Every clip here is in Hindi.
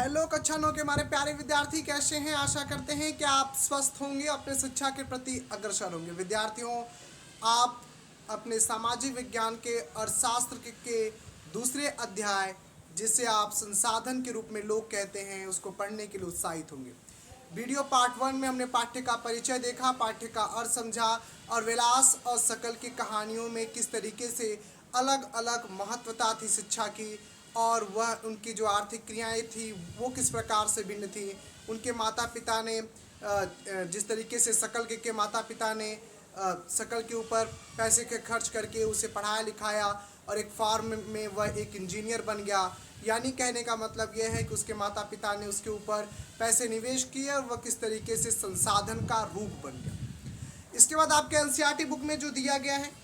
हेलो कक्षा 9 के हमारे प्यारे विद्यार्थी कैसे हैं। आशा करते हैं कि आप स्वस्थ होंगे, अपने शिक्षा के प्रति अग्रसर होंगे। विद्यार्थियों, आप अपने सामाजिक विज्ञान के अर्थशास्त्र के दूसरे अध्याय, जिसे आप संसाधन के रूप में लोग कहते हैं, उसको पढ़ने के लिए उत्साहित होंगे। वीडियो पार्ट 1 में हमने पाठ्य का परिचय देखा, पाठ्य का अर्थ समझा और विलास और शकल की कहानियों में किस तरीके से अलग अलग महत्वता थी शिक्षा की, और वह उनकी जो आर्थिक क्रियाएं थी वो किस प्रकार से भिन्न थी। उनके माता पिता ने जिस तरीके से शकल के माता पिता ने शकल के ऊपर पैसे के खर्च करके उसे पढ़ाया लिखाया और एक फार्म में वह एक इंजीनियर बन गया। यानी कहने का मतलब यह है कि उसके माता पिता ने उसके ऊपर पैसे निवेश किए और वह किस तरीके से संसाधन का रूप बन गया। इसके बाद आपके एनसीईआरटी बुक में जो दिया गया है,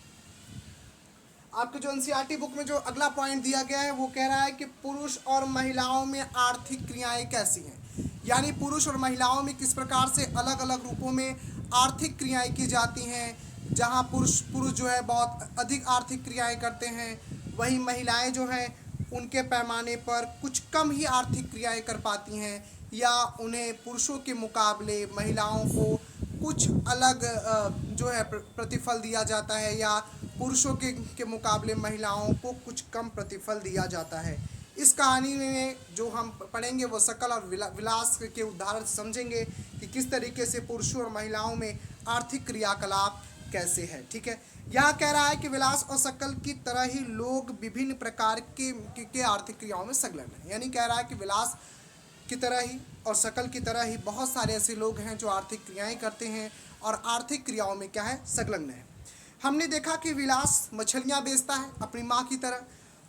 आपके जो एनसीईआरटी बुक में जो अगला पॉइंट दिया गया है वो कह रहा है कि पुरुष और महिलाओं में आर्थिक क्रियाएं कैसी हैं। यानी पुरुष और महिलाओं में किस प्रकार से अलग अलग रूपों में आर्थिक क्रियाएं की जाती हैं। जहां पुरुष जो है बहुत अधिक आर्थिक क्रियाएं करते हैं, वहीं महिलाएं जो हैं उनके पैमाने पर कुछ कम ही आर्थिक क्रियाएं कर पाती हैं, या उन्हें पुरुषों के मुकाबले महिलाओं को कुछ अलग जो है प्रतिफल दिया जाता है, या पुरुषों के मुकाबले महिलाओं को कुछ कम प्रतिफल दिया जाता है। इस कहानी में जो हम पढ़ेंगे वो शकल और विलास के उदाहरण समझेंगे कि किस तरीके से पुरुषों और महिलाओं में आर्थिक क्रियाकलाप कैसे है। ठीक है, यहाँ कह रहा है कि विलास और शकल की तरह ही लोग विभिन्न प्रकार के आर्थिक क्रियाओं में संलग्न है। यानी कह रहा है कि विलास की तरह ही और शकल की तरह ही बहुत सारे ऐसे लोग हैं जो आर्थिक क्रियाएं करते हैं और आर्थिक क्रियाओं में क्या है, संलग्न है। हमने देखा कि विलास मछलियां बेचता है अपनी माँ की तरह,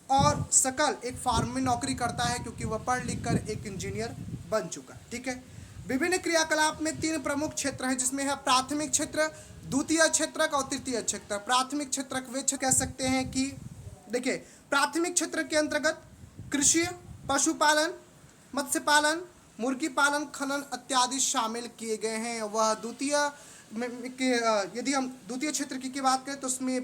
और शकल एक फार्म में नौकरी करता है क्योंकि वह पढ़ लिख कर एक इंजीनियर बन चुका है। ठीक है, विभिन्न क्रियाकलाप में 3 प्रमुख क्षेत्र हैं, जिसमें है प्राथमिक क्षेत्र, द्वितीय क्षेत्रक और तृतीय क्षेत्र। प्राथमिक क्षेत्रक वे कह सकते हैं कि देखिए, प्राथमिक क्षेत्र के अंतर्गत कृषि, पशुपालन, मत्स्य पालन, मुर्गी पालन, खनन इत्यादि शामिल किए गए हैं। वह द्वितीय के यदि हम द्वितीय क्षेत्र की बात करें तो उसमें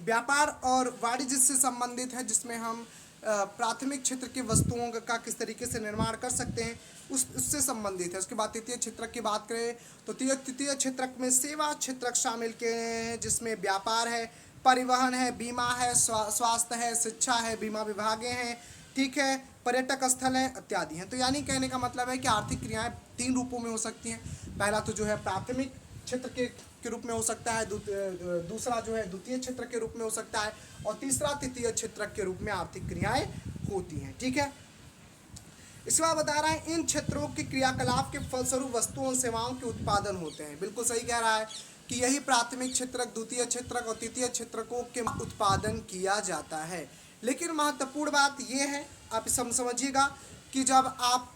व्यापार और वाणिज्य से संबंधित है, जिसमें हम प्राथमिक क्षेत्र की वस्तुओं का किस तरीके से निर्माण कर सकते हैं उससे संबंधित है। उसके बाद तृतीय क्षेत्रक की बात करें तो तृतीय क्षेत्रक में सेवा क्षेत्रक शामिल किए हैं, जिसमें व्यापार है, परिवहन है, बीमा है, स्वास्थ्य है, शिक्षा है, बीमा विभागें हैं, ठीक है, पर्यटक स्थल हैं इत्यादि हैं। तो यानी कहने का मतलब है कि आर्थिक क्रियाएं 3 रूपों में हो सकती हैं। पहला तो जो है प्राथमिक क्षेत्र के रूप में हो सकता है, दूसरा जो है द्वितीय क्षेत्र के रूप में हो सकता है, और तीसरा तृतीय क्षेत्र के रूप में आर्थिक क्रियाएं होती हैं। ठीक है, इसके बाद बता रहा है इन क्षेत्रों के क्रियाकलाप के फलस्वरूप वस्तुओं और सेवाओं के उत्पादन होते हैं। बिल्कुल सही कह रहा है कि यही प्राथमिक क्षेत्रक, द्वितीय क्षेत्रक और तृतीय क्षेत्रकों के उत्पादन किया जाता है। लेकिन महत्वपूर्ण बात यह है, आप समझिएगा कि जब आप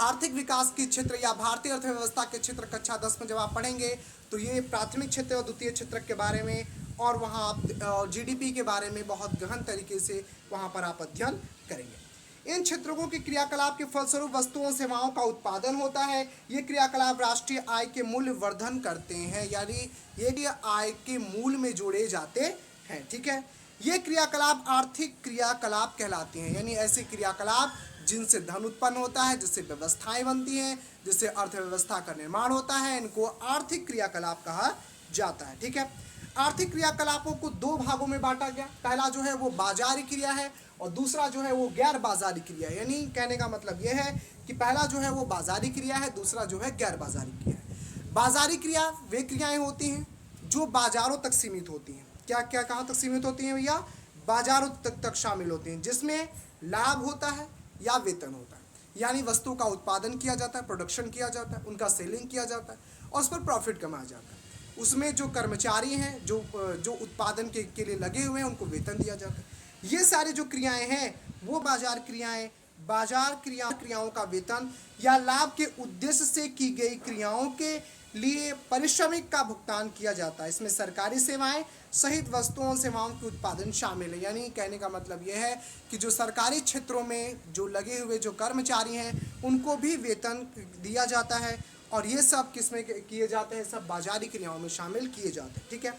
आर्थिक विकास के क्षेत्र या भारतीय अर्थव्यवस्था के क्षेत्र कक्षा 10 में जब आप पढ़ेंगे तो ये प्राथमिक क्षेत्र और द्वितीय क्षेत्र के बारे में और वहाँ आप जीडीपी के बारे में बहुत गहन तरीके से वहाँ पर आप अध्ययन करेंगे। इन क्षेत्रों के क्रियाकलाप के फलस्वरूप वस्तुओं और सेवाओं का उत्पादन होता है। ये क्रियाकलाप राष्ट्रीय आय के मूल्य वर्धन करते हैं, यानी ये आय के मूल में जोड़े जाते हैं। ठीक है, ये क्रियाकलाप आर्थिक क्रियाकलाप कहलाती हैं, यानी ऐसे क्रियाकलाप जिनसे धन उत्पन्न होता है, जिससे व्यवस्थाएं बनती हैं, जिससे अर्थव्यवस्था का निर्माण होता है, इनको आर्थिक क्रियाकलाप कहा जाता है। ठीक है, आर्थिक क्रियाकलापों को 2 भागों में बांटा गया। पहला जो है वो बाजारी क्रिया है और दूसरा जो है वो गैर बाजारी क्रिया है। यानी कहने का मतलब यह है कि पहला जो है वो बाजारी क्रिया है, दूसरा जो है गैर बाजारी क्रिया है। बाजारी क्रिया वे क्रियाएं होती हैं जो बाजारों तक सीमित होती हैं। क्या क्या कहाँ तक सीमित होती हैं भैया? बाजारों तक शामिल होती हैं, जिसमें लाभ होता है या वेतन होता है। यानी वस्तु का उत्पादन किया जाता है, प्रोडक्शन किया जाता है, उनका सेलिंग किया जाता है और उस पर प्रॉफिट कमाया जाता है। उसमें जो कर्मचारी हैं जो उत्पादन के लिए लगे हुए हैं उनको वेतन दिया जाता है। ये सारी जो क्रियाएं हैं वो बाजार क्रियाएं, क्रियाओं का वेतन या लाभ के उद्देश्य से की गई क्रियाओं के लिए पारिश्रमिक का भुगतान किया जाता है। इसमें सरकारी सेवाएं सहित वस्तुओं और सेवाओं के उत्पादन शामिल है। यानी कहने का मतलब यह है कि जो सरकारी क्षेत्रों में जो लगे हुए जो कर्मचारी हैं उनको भी वेतन दिया जाता है, और ये सब किसमें किए जाते हैं? सब बाजारी क्रियाओं में शामिल किए जाते हैं। ठीक है,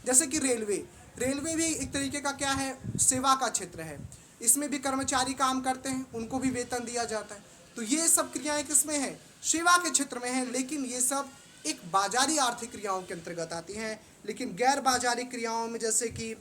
जैसे कि रेलवे भी एक तरीके का क्या है? सेवा का क्षेत्र है। इसमें भी कर्मचारी काम करते हैं, उनको भी वेतन दिया जाता है। तो ये सब क्रियाएं किसमें हैं? सेवा के क्षेत्र में है, लेकिन ये सब एक बाजारी आर्थिक क्रियाओं के अंतर्गत आती हैं। लेकिन गैर बाजारी क्रियाओं में, जैसे कि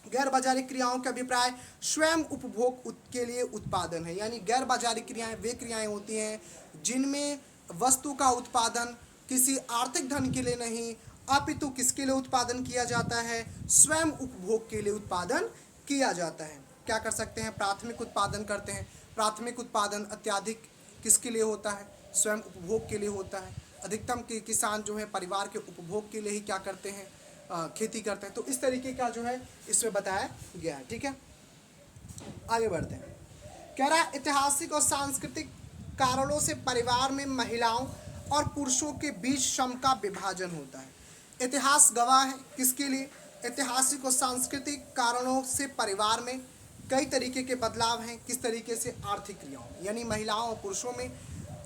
गैर बाजारी क्रियाओं का अभिप्राय स्वयं उपभोग के लिए उत्पादन है। यानी गैर बाजारी क्रियाएं वे क्रियाएं होती हैं जिनमें वस्तु का उत्पादन किसी आर्थिक धन के लिए नहीं, अपितु किसके लिए उत्पादन किया जाता है? स्वयं उपभोग के लिए उत्पादन किया जाता है। क्या कर सकते हैं? प्राथमिक उत्पादन करते हैं। प्राथमिक उत्पादन अत्याधिक किसके लिए होता है? स्वयं उपभोग के लिए होता है। अधिकतम किसान जो है परिवार के उपभोग के लिए ही क्या करते हैं? खेती करते हैं। तो इस तरीके का जो है इसमें बताया गया है। ठीक है, आगे बढ़ते हैं। कह रहा है ऐतिहासिक और सांस्कृतिक कारणों से परिवार में महिलाओं और पुरुषों के बीच श्रम का विभाजन होता है। इतिहास गवाह है किसके लिए? ऐतिहासिक और सांस्कृतिक कारणों से परिवार में कई तरीके के बदलाव हैं। किस तरीके से? आर्थिक क्रियाओं में, यानी महिलाओं और पुरुषों में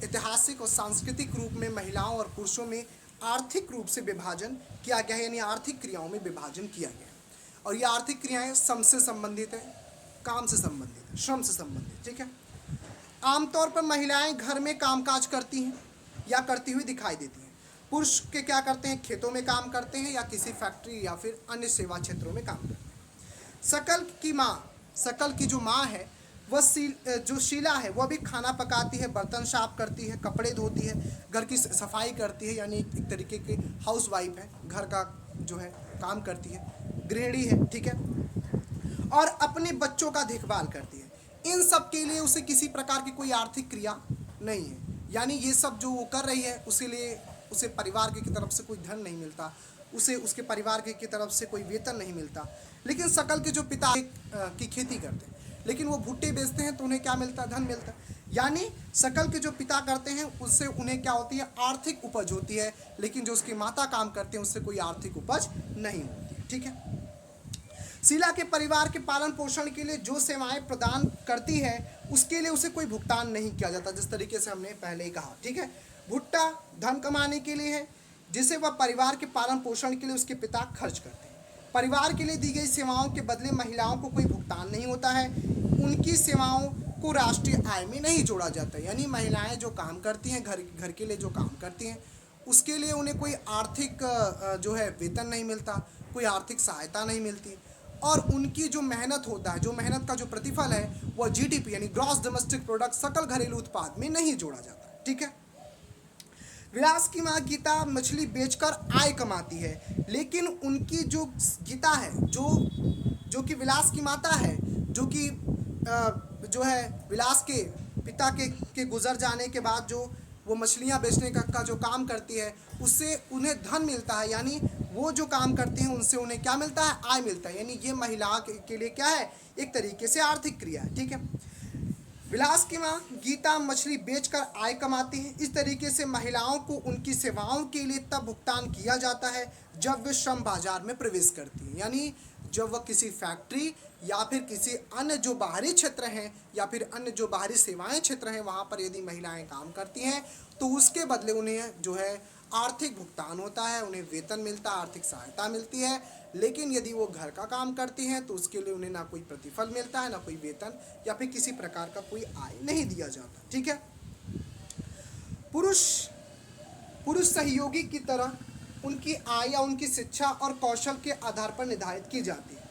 ऐतिहासिक और सांस्कृतिक रूप में महिलाओं और पुरुषों में आर्थिक रूप से विभाजन किया गया है, यानी आर्थिक क्रियाओं में विभाजन किया गया है। और ये आर्थिक क्रियाएं श्रम से संबंधित है, काम से संबंधित है, श्रम से संबंधित। ठीक है, आमतौर पर महिलाएं घर में कामकाज करती हैं या करती हुई दिखाई देती हैं। पुरुष के क्या करते हैं? खेतों में काम करते हैं या किसी फैक्ट्री या फिर अन्य सेवा क्षेत्रों में काम करते हैं। सकल की जो माँ है वह जो शीला है वह भी खाना पकाती है, बर्तन साफ करती है, कपड़े धोती है, घर की सफाई करती है, यानी एक तरीके की हाउस वाइफ है, घर का जो है काम करती है, गृहिणी है। ठीक है, और अपने बच्चों का देखभाल करती है। इन सब के लिए उसे किसी प्रकार की कोई आर्थिक क्रिया नहीं है, यानी ये सब जो वो कर रही है उसके लिए उसे परिवार की तरफ से कोई धन नहीं मिलता, उसे उसके परिवार की तरफ से कोई वेतन नहीं मिलता। लेकिन सकल के जो पिता की खेती करते हैं, लेकिन वो भुट्टे बेचते हैं तो उन्हें क्या मिलता है? धन मिलता है। यानी सकल के जो पिता करते हैं उससे उन्हें क्या होती है? आर्थिक उपज होती है, लेकिन जो उसकी माता काम करते हैं उससे कोई आर्थिक उपज नहीं होती है। ठीक है, शीला के परिवार के पालन पोषण के लिए जो सेवाएं प्रदान करती है उसके लिए उसे कोई भुगतान नहीं किया जाता, जिस तरीके से हमने पहले ही कहा। ठीक है, भुट्टा धन कमाने के लिए है जिसे वह परिवार के पालन पोषण के लिए उसके पिता खर्च करते हैं। परिवार के लिए दी गई सेवाओं के बदले महिलाओं को कोई भुगतान नहीं होता है, उनकी सेवाओं को राष्ट्रीय आय में नहीं जोड़ा जाता है। यानी महिलाएं जो काम करती हैं, घर के लिए जो काम करती हैं, उसके लिए उन्हें कोई आर्थिक जो है वेतन नहीं मिलता, कोई आर्थिक सहायता नहीं मिलती, और उनकी जो मेहनत होता है, जो मेहनत का जो प्रतिफल है वह जीडीपी यानी ग्रॉस डोमेस्टिक प्रोडक्ट, सकल घरेलू उत्पाद में नहीं जोड़ा जाता है। ठीक है, विलास की माँ गीता मछली बेचकर आय कमाती है, लेकिन उनकी जो गीता है, जो कि विलास की माता है, जो कि जो है विलास के पिता के गुजर जाने के बाद जो वो मछलियाँ बेचने का जो काम करती है, उससे उन्हें धन मिलता है। यानी वो जो काम करते हैं उनसे उन्हें क्या मिलता है? आय मिलता है। यानी ये महिला के लिए क्या है? एक तरीके से आर्थिक क्रिया है। ठीक है, विलास की माँ गीता मछली बेचकर आय कमाती है। इस तरीके से महिलाओं को उनकी सेवाओं के लिए तब भुगतान किया जाता है जब वे श्रम बाजार में प्रवेश करती हैं, यानी जब वह किसी फैक्ट्री या फिर किसी अन्य जो बाहरी क्षेत्र हैं या फिर अन्य जो बाहरी सेवाएं क्षेत्र हैं वहाँ पर यदि महिलाएं काम करती हैं तो उसके बदले उन्हें जो है आर्थिक भुगतान होता है, उन्हें वेतन मिलता है, आर्थिक सहायता मिलती है। लेकिन यदि वो घर का काम करती हैं तो उसके लिए उन्हें ना कोई प्रतिफल मिलता है, ना कोई वेतन, या फिर किसी प्रकार का कोई आय नहीं दिया जाता। ठीक है, पुरुष सहयोगी की तरह उनकी आय या उनकी शिक्षा और कौशल के आधार पर निर्धारित की जाती है।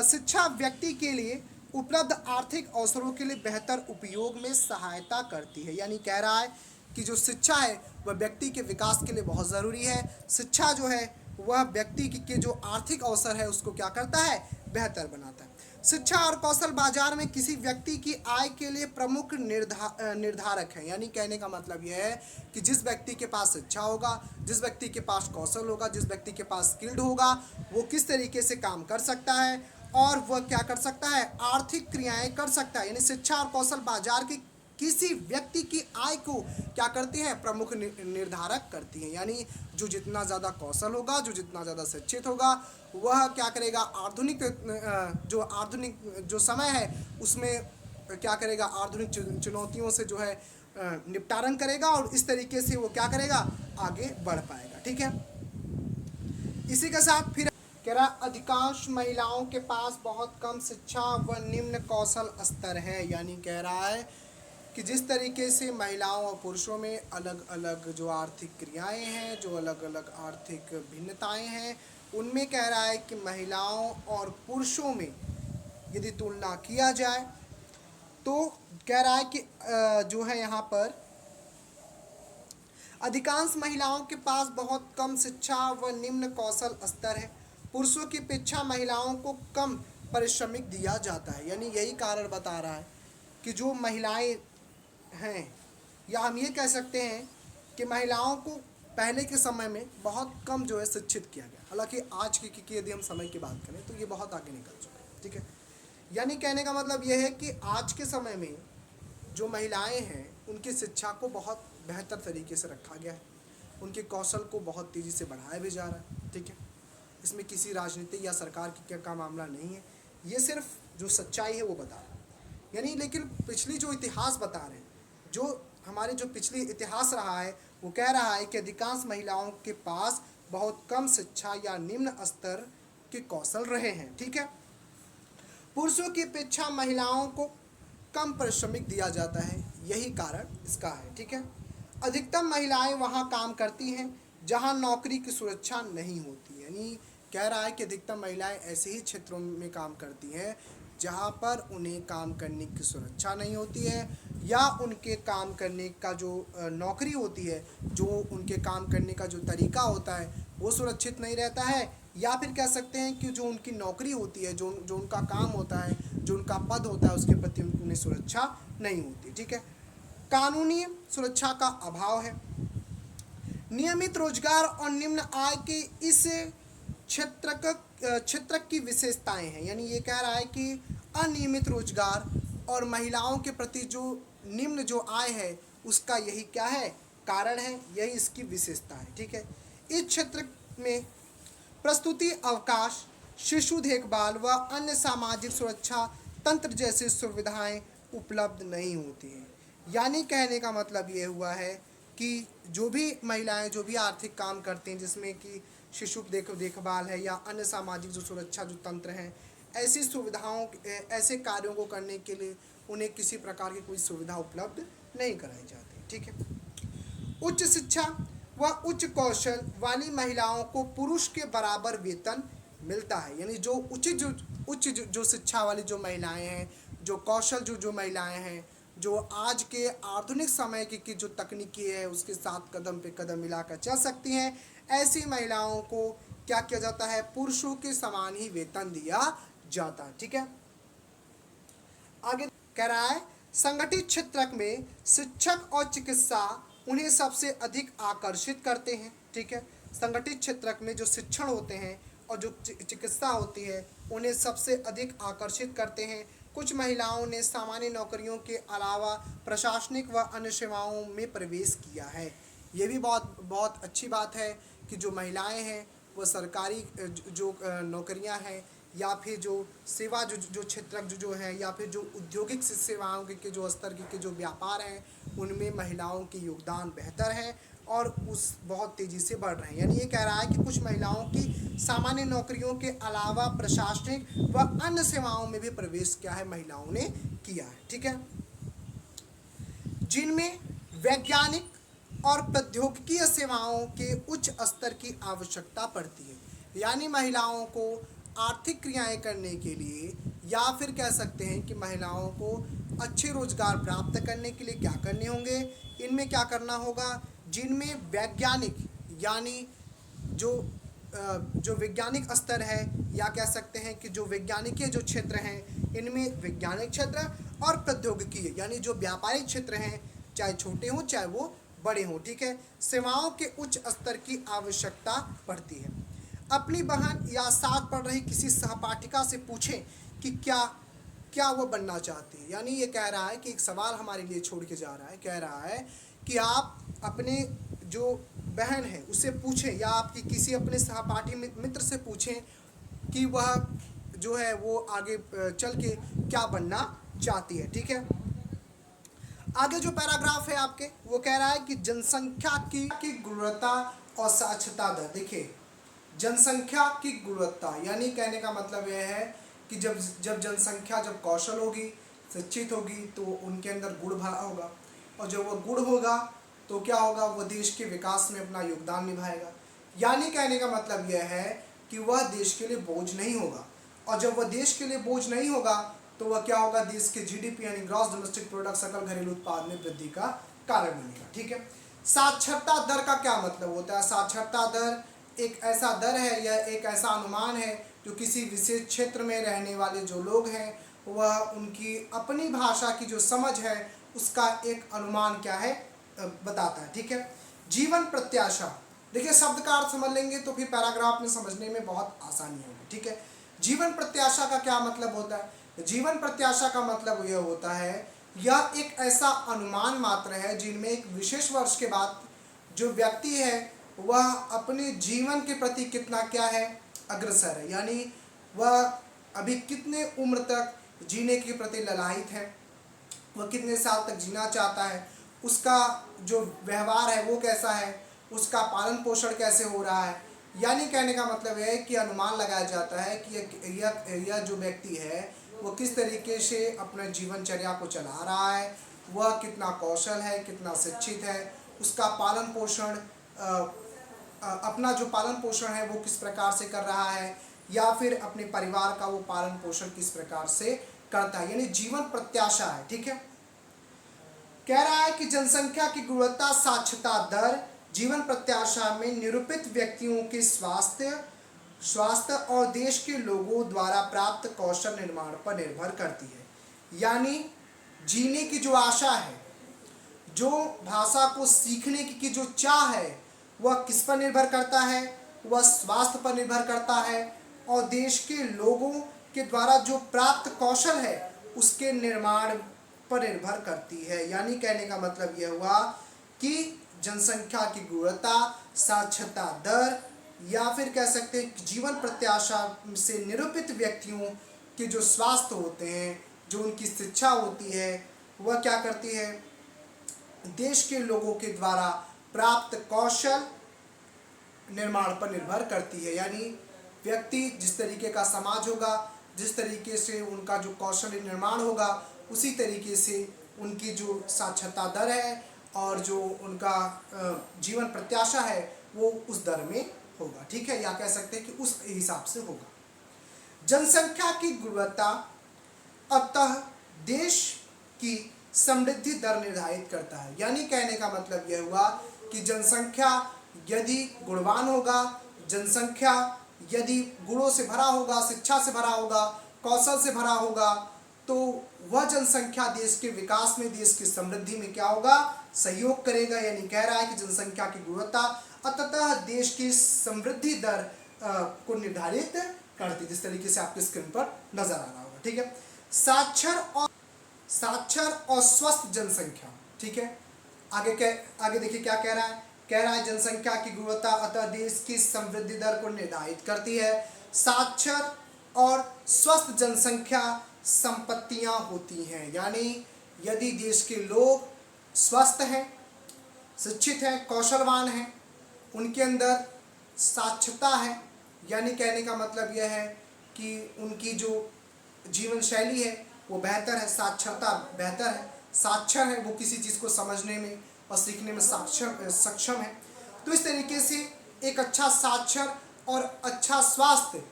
शिक्षा व्यक्ति के लिए उपलब्ध आर्थिक अवसरों के लिए बेहतर उपयोग में सहायता करती है। यानी कह रहा है कि जो शिक्षा है वह व्यक्ति के विकास के लिए बहुत ज़रूरी है। शिक्षा जो है वह व्यक्ति के जो आर्थिक अवसर है उसको क्या करता है? बेहतर बनाता है। शिक्षा और कौशल बाजार में किसी व्यक्ति की आय के लिए प्रमुख निर्धारक है। यानी कहने का मतलब यह है कि जिस व्यक्ति के पास शिक्षा होगा, जिस व्यक्ति के पास कौशल होगा, जिस व्यक्ति के पास स्किल्ड होगा, वो किस तरीके से काम कर सकता है और वह क्या कर सकता है? आर्थिक क्रियाएं कर सकता है। यानी शिक्षा और कौशल बाजार की किसी व्यक्ति की आय को क्या करती हैं? प्रमुख निर्धारक करती हैं। यानी जो जितना ज़्यादा कौशल होगा, जो जितना ज़्यादा शिक्षित होगा, वह क्या करेगा? आधुनिक जो समय है उसमें क्या करेगा? आधुनिक चुनौतियों से जो है निपटारन करेगा और इस तरीके से वो क्या करेगा? आगे बढ़ पाएगा। ठीक है, इसी के साथ फिर कह रहा अधिकांश महिलाओं के पास बहुत कम शिक्षा व निम्न कौशल स्तर है। यानी कह रहा है कि जिस तरीके से महिलाओं और पुरुषों में अलग अलग जो आर्थिक क्रियाएं हैं, जो अलग अलग आर्थिक भिन्नताएं हैं, उनमें कह रहा है कि महिलाओं और पुरुषों में यदि तुलना किया जाए तो कह रहा है कि जो है यहाँ पर अधिकांश महिलाओं के पास बहुत कम शिक्षा व निम्न कौशल स्तर है। पुरुषों की अपेक्षा महिलाओं को कम पारिश्रमिक दिया जाता है। यानी यही कारण बता रहा है कि जो महिलाएं हैं, या हम ये कह सकते हैं कि महिलाओं को पहले के समय में बहुत कम जो है शिक्षित किया गया। हालांकि आज की यदि हम समय की बात करें तो ये बहुत आगे निकल चुका है, ठीक है। यानी कहने का मतलब ये है कि आज के समय में जो महिलाएं हैं उनकी शिक्षा को बहुत बेहतर तरीके से रखा गया है, उनके कौशल को बहुत तेज़ी से बढ़ाया भी जा रहा है, ठीक है। इसमें किसी राजनीति या सरकार की का मामला नहीं है, ये सिर्फ जो सच्चाई है वो बता रहा है। यानी लेकिन पिछली जो इतिहास बता रहे हैं, जो हमारे जो पिछली इतिहास रहा है वो कह रहा है कि अधिकांश महिलाओं के पास बहुत कम शिक्षा या निम्न स्तर के कौशल रहे हैं, ठीक है। पुरुषों की अपेक्षा महिलाओं को कम पारिश्रमिक दिया जाता है, यही कारण इसका है, ठीक है। अधिकतम महिलाएं वहां काम करती हैं जहां नौकरी की सुरक्षा नहीं होती। यानी कह रहा है कि अधिकतम महिलाएं ऐसे ही क्षेत्रों में काम करती हैं जहां पर उन्हें काम करने की सुरक्षा नहीं होती है, या उनके काम करने का जो नौकरी होती है, जो उनके काम करने का जो तरीका होता है वो सुरक्षित नहीं रहता है, या फिर कह सकते हैं कि जो उनकी नौकरी होती है, जो उनका काम होता है, जो उनका पद होता है, उसके प्रति उन्हें सुरक्षा नहीं होती, ठीक है। कानूनी सुरक्षा का अभाव है। नियमित रोजगार और निम्न आय के इस क्षेत्र की विशेषताएं हैं। यानी ये कह रहा है कि अनियमित रोजगार और महिलाओं के प्रति जो निम्न जो आय है उसका यही क्या है, कारण है, यही इसकी विशेषता है, ठीक है। इस क्षेत्र में प्रस्तुति अवकाश, शिशु देखभाल व अन्य सामाजिक सुरक्षा तंत्र जैसी सुविधाएं उपलब्ध नहीं होती हैं। यानी कहने का मतलब ये हुआ है कि जो भी महिलाएं जो भी आर्थिक काम करती हैं, जिसमें कि शिशु देखभाल है या अन्य सामाजिक जो सुरक्षा जो तंत्र हैं, ऐसी सुविधाओं, ऐसे कार्यों को करने के लिए उन्हें किसी प्रकार की कोई सुविधा उपलब्ध नहीं कराई जाती, ठीक है। उच्च शिक्षा व उच्च कौशल वाली महिलाओं को पुरुष के बराबर वेतन मिलता है। यानी जो उच्च जो शिक्षा वाली जो महिलाएं हैं, जो कौशल जो महिलाएं हैं, जो आज के आधुनिक समय की जो तकनीकी है उसके साथ कदम पे कदम मिलाकर चल सकती हैं, ऐसी महिलाओं को क्या किया जाता है, पुरुषों के समान ही वेतन दिया जाता है, ठीक है। आगे कह रहा है संगठित क्षेत्र में शिक्षक और चिकित्सा उन्हें सबसे अधिक आकर्षित करते हैं, ठीक है। संगठित क्षेत्र में जो शिक्षण होते हैं और जो चिकित्सा होती है उन्हें सबसे अधिक आकर्षित करते हैं। कुछ महिलाओं ने सामान्य नौकरियों के अलावा प्रशासनिक व अन्य सेवाओं में प्रवेश किया है। ये भी बहुत अच्छी बात है कि जो महिलाएं हैं वो सरकारी जो नौकरियां हैं या फिर जो सेवा जो क्षेत्र जो है, या फिर जो औद्योगिक सेवाओं के जो स्तर के जो व्यापार हैं उनमें महिलाओं के योगदान बेहतर है और उस बहुत तेज़ी से बढ़ रहे हैं। यानी ये कह रहा है कि कुछ महिलाओं की सामान्य नौकरियों के अलावा प्रशासनिक व अन्य सेवाओं में भी प्रवेश किया है, महिलाओं ने किया है, ठीक है। जिनमें वैज्ञानिक और प्रौद्योगिकीय सेवाओं के उच्च स्तर की आवश्यकता पड़ती है। यानी महिलाओं को आर्थिक क्रियाएं करने के लिए, या फिर कह सकते हैं कि महिलाओं को अच्छे रोजगार प्राप्त करने के लिए क्या करने होंगे, इनमें क्या करना होगा, जिनमें वैज्ञानिक यानी जो वैज्ञानिक स्तर है, या कह सकते हैं कि जो वैज्ञानिक जो क्षेत्र हैं, इनमें वैज्ञानिक क्षेत्र और प्रौद्योगिकी यानी जो व्यापारिक क्षेत्र हैं, चाहे छोटे हों चाहे वो बड़े हों, ठीक है, सेवाओं के उच्च स्तर की आवश्यकता पड़ती है। अपनी बहन या साथ पढ़ रही किसी सहपाठिका से पूछें कि क्या वो बनना चाहती है। यानी ये कह रहा है कि एक सवाल हमारे लिए छोड़ के जा रहा है, कह रहा है कि आप अपने जो बहन है उससे पूछें, या आपकी किसी अपने सहपाठी मित्र से पूछें कि वह जो है वो आगे चल के क्या बनना चाहती है, ठीक है। आगे जो पैराग्राफ है आपके वो कह रहा है कि जनसंख्या की गुणवत्ता और साक्षरता दर। देखिए जनसंख्या की गुणवत्ता, यानी कहने का मतलब यह है कि जब जनसंख्या जब कौशल होगी, शिक्षित होगी, तो उनके अंदर गुण भरा होगा, और जब वह गुण होगा तो क्या होगा, वह देश के विकास में अपना योगदान निभाएगा। यानी कहने का मतलब यह है कि वह देश के लिए बोझ नहीं होगा, और जब वह देश के लिए बोझ नहीं होगा तो वह क्या होगा, देश के जीडीपी यानी ग्रॉस डोमेस्टिक प्रोडक्ट, सकल घरेलू उत्पाद में वृद्धि का कारण बनेगा। ठीक है। साक्षरता दर का क्या मतलब होता है? साक्षरता दर एक ऐसा दर है या एक ऐसा अनुमान है जो किसी विशेष क्षेत्र में रहने वाले जो लोग हैं वह उनकी अपनी भाषा की जो समझ है उसका एक अनुमान क्या है, बताता है। ठीक है। जीवन प्रत्याशा, देखिए शब्द का अर्थ समझ लेंगे तो फिर पैराग्राफ में समझने में बहुत आसानी होगी। ठीक है। जीवन प्रत्याशा का क्या मतलब होता है? जीवन प्रत्याशा का मतलब यह होता है, यह एक ऐसा अनुमान मात्र है जिनमें एक विशेष वर्ष के बाद जो व्यक्ति है वह अपने जीवन के प्रति कितना क्या है, अग्रसर है, यानी वह अभी कितने उम्र तक जीने के प्रति ललायित है, वह कितने साल तक जीना चाहता है, उसका जो व्यवहार है वो कैसा है, उसका पालन पोषण कैसे हो रहा है। यानी कहने का मतलब है कि अनुमान लगाया जाता है कि यह जो व्यक्ति है वो किस तरीके से अपने जीवनचर्या को चला रहा है, वह कितना कौशल है, कितना शिक्षित है, उसका पालन पोषण अपना जो पालन पोषण है वो किस प्रकार से कर रहा है, या फिर अपने परिवार का वो पालन पोषण किस प्रकार से करता है, यानी जीवन प्रत्याशा है। ठीक है। कह रहा है कि जनसंख्या की गुणवत्ता, साक्षरता दर जीवन प्रत्याशा में निरूपित व्यक्तियों के स्वास्थ्य और देश के लोगों द्वारा प्राप्त कौशल निर्माण पर निर्भर करती है। यानी जीने की जो आशा है, जो भाषा को सीखने की जो चाह है, वह किस पर निर्भर करता है, वह स्वास्थ्य पर निर्भर करता है, और देश के लोगों के द्वारा जो प्राप्त कौशल है उसके निर्माण पर निर्भर करती है। यानी कहने का मतलब यह हुआ कि जनसंख्या की गुणवत्ता, साक्षरता दर, या फिर कह सकते हैं कि जीवन प्रत्याशा से निरूपित व्यक्तियों के जो स्वास्थ्य होते हैं, जो उनकी शिक्षा होती है, वह क्या करती है, देश के लोगों के द्वारा प्राप्त कौशल निर्माण पर निर्भर करती है। यानी व्यक्ति जिस तरीके का समाज होगा, जिस तरीके से उनका जो कौशल निर्माण होगा, उसी तरीके से उनकी जो साक्षरता दर है और जो उनका जीवन प्रत्याशा है वो उस दर में होगा। ठीक है। या कह सकते हैं कि उस हिसाब से होगा। जनसंख्या की गुणवत्ता अतः देश की समृद्धि दर निर्धारित करता है। यानी कहने का मतलब यह हुआ कि जनसंख्या यदि गुणवान होगा, जनसंख्या यदि गुणों से भरा होगा, शिक्षा से भरा होगा, कौशल से भरा होगा, तो वह जनसंख्या देश के विकास में, देश की समृद्धि में क्या होगा, सहयोग करेगा। यानी कह रहा है कि जनसंख्या की गुणवत्ता अंततः देश की समृद्धि दर को निर्धारित करती, जिस तरीके से आपकी स्क्रीन पर नजर आ रहा होगा। ठीक है। साक्षर और स्वस्थ जनसंख्या। ठीक है। आगे देखिए क्या कह रहा है। कह रहा है जनसंख्या की गुणवत्ता अतः देश की समृद्धि दर को निर्धारित करती है। साक्षर और स्वस्थ जनसंख्या संपत्तियां होती हैं। यानी यदि देश के लोग स्वस्थ हैं, शिक्षित हैं, कौशलवान हैं, उनके अंदर साक्षरता है, यानी कहने का मतलब यह है कि उनकी जो जीवन शैली है वो बेहतर है, साक्षरता बेहतर है, साक्षर है, वो किसी चीज़ को समझने में और सीखने में सक्षम है। तो इस तरीके से एक अच्छा साक्षर और अच्छा स्वास्थ्य,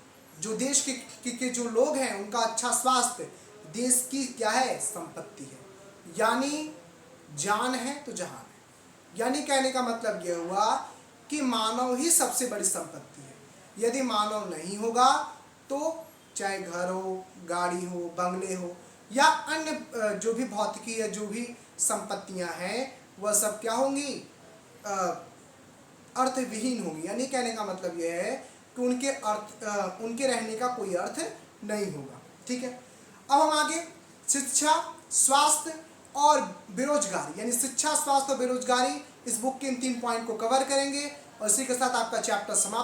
जो देश के जो लोग हैं उनका अच्छा स्वास्थ्य देश की क्या है, संपत्ति है। यानी जान है तो जहान है। यानी कहने का मतलब यह हुआ कि मानव ही सबसे बड़ी संपत्ति है। यदि मानव नहीं होगा तो चाहे घर हो, गाड़ी हो, बंगले हो, या अन्य जो भी भौतिकी या जो भी संपत्तियां हैं वह सब क्या होंगी, अर्थविहीन होंगी। यानी कहने का मतलब यह है कि उनके रहने का कोई अर्थ नहीं होगा। ठीक है। अब हम आगे शिक्षा, स्वास्थ्य और बेरोजगारी, यानी शिक्षा, स्वास्थ्य और बेरोजगारी, इस बुक के इन 3 पॉइंट को कवर करेंगे और इसी के साथ आपका चैप्टर समाप्त।